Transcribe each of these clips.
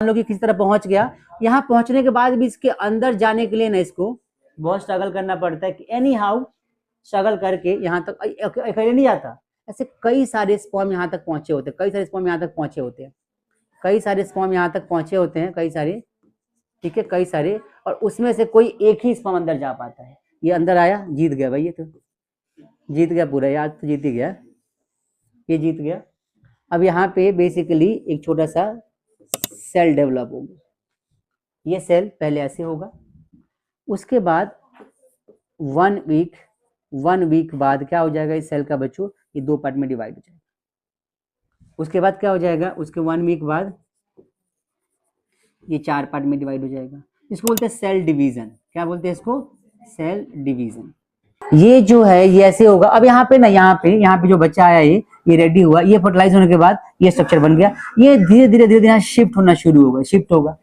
लो कि किस तरह पहुंच गया। यहाँ पहुंचने के बाद भी इसके अंदर जाने के लिए ना इसको बहुत स्ट्रगल करना पड़ता है कि एनी हाउ स्ट्रगल करके यहाँ तक अकेले नहीं जाता। ऐसे कई सारे स्पर्म यहाँ तक पहुंचे होते हैं, कई सारे स्पर्म यहाँ तक पहुंचे होते हैं, कई सारे स्पर्म यहाँ तक पहुंचे होते हैं, कई सारे, ठीक है, कई सारे, और उसमें से कोई एक ही स्पर्म अंदर जा पाता है। ये अंदर आया, जीत गया भाई, ये तो जीत गया पूरा, यार तो जीत ही गया, ये जीत गया। अब यहाँ पे बेसिकली एक छोटा सा सेल डेवलप होगा। ये सेल पहले ऐसे होगा, उसके बाद 1 वीक बाद क्या हो जाएगा इस सेल का बच्चों, ये 2 पार्ट में डिवाइड हो जाएगा। उसके बाद क्या हो जाएगा, उसके 1 वीक बाद ये 4 पार्ट में डिवाइड हो जाएगा। इसको बोलते हैं सेल डिवीजन। क्या बोलते हैं इसको? Cell division. ये जो है ये ऐसे होगा। अब यहाँ पे ना, यहाँ पे जो बच्चा आया ये रेडी हुआ, ये फर्टिलाइज होने के बाद ये स्ट्रक्चर बन गया। ये धीरे धीरे यहाँ शिफ्ट होना शुरू होगा, शिफ्ट होगा,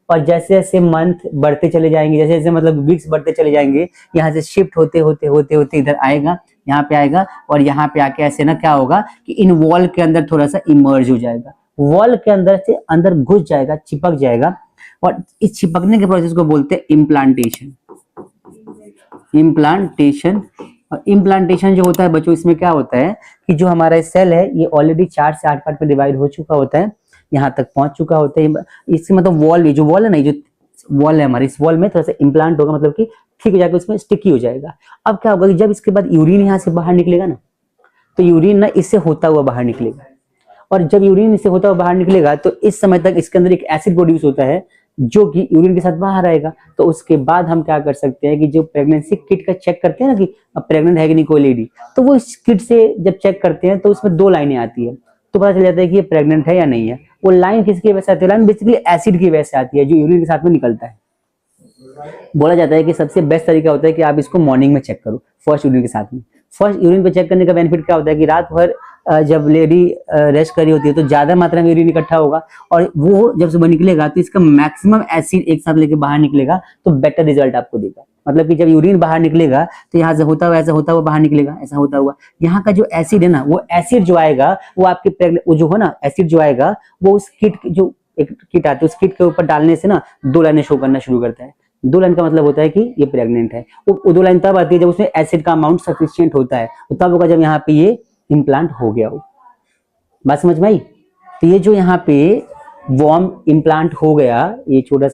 और जैसे जैसे मंथ बढ़ते चले जाएंगे, जैसे जैसे मतलब वीक्स बढ़ते चले जाएंगे, यहाँ से शिफ्ट होते होते होते होते इधर आएगा, यहाँ पे आएगा, और यहाँ पे आके ऐसे ना क्या होगा कि इन वॉल के अंदर थोड़ा सा इमर्ज हो जाएगा, वॉल के अंदर से अंदर घुस जाएगा, चिपक जाएगा, और इस चिपकने के प्रोसेस को बोलते हैं इम्प्लांटेशन। इम्प्लांटेशन, और इम्प्लांटेशन जो होता है बच्चों, इसमें क्या होता है कि जो हमारा सेल है ये ऑलरेडी 4 से 8 पार्ट में डिवाइड हो चुका होता है, यहाँ तक पहुंच चुका होता है। इससे मतलब वॉल, जो वॉल है ना, जो वॉल है हमारी, इस वॉल में थोड़ा सा इम्प्लांट होगा, मतलब कि ठीक हो जाएगा, उसमें स्टिकी हो जाएगा। अब क्या होगा कि जब इसके बाद यूरिन यहाँ से बाहर निकलेगा ना, तो यूरिन ना इससे होता हुआ बाहर निकलेगा, और जब यूरिन इससे होता हुआ बाहर निकलेगा तो इस समय तक इसके अंदर एक एसिड प्रोड्यूस होता है जो कि यूरिन के साथ बाहर आएगा। तो उसके बाद हम क्या कर सकते हैं कि जो प्रेगनेंसी किट का चेक करते हैं ना कि अब प्रेग्नेंट है कि नहीं कोई लेडी, तो वो इस किट से जब चेक करते हैं तो उसमें 2 लाइनें आती है, तो पता चल जाता है कि ये प्रेग्नेंट है या नहीं है। वो लाइन किसकी वजह से आती है? लाइन बेसिकली एसिड की वजह से आती है जो यूरिन के साथ में निकलता है। बोला जाता है कि सबसे बेस्ट तरीका होता है कि आप इसको मॉर्निंग में चेक करो, फर्स्ट यूरिन के साथ में। फर्स्ट यूरिन पे चेक करने का बेनिफिट क्या होता है कि रात भर जब लेडी रेस्ट करी होती है तो ज्यादा मात्रा में यूरिन इकट्ठा होगा, और वो जब सुबह निकलेगा तो इसका मैक्सिमम एसिड एक साथ लेके बाहर निकलेगा, तो बेटर रिजल्ट आपको देगा। मतलब कि जब यूरिन बाहर निकलेगा तो यहाँ से होता हुआ ऐसा होता हुआ बाहर निकलेगा, ऐसा होता हुआ यहाँ का जो एसिड है ना, वो एसिड जो आएगा वो आपके वो जो है ना एसिड जो आएगा वो उस किट, जो एक किट आती है उस किट के ऊपर डालने से ना 2 लाइनें शो करना शुरू करता है। 2 लाइन का मतलब होता है कि ये प्रेग्नेंट है। वो 2 लाइन तब आती है जब उसमें एसिड का अमाउंट सफिशिएंट होता है, तो तब होगा जब यहाँ पे ये इम्प्लांट हो गया हो। बात समझ में आई? तो ये जो यहाँ पे वॉर्म इम्प्लांट हो गया, ये छोटा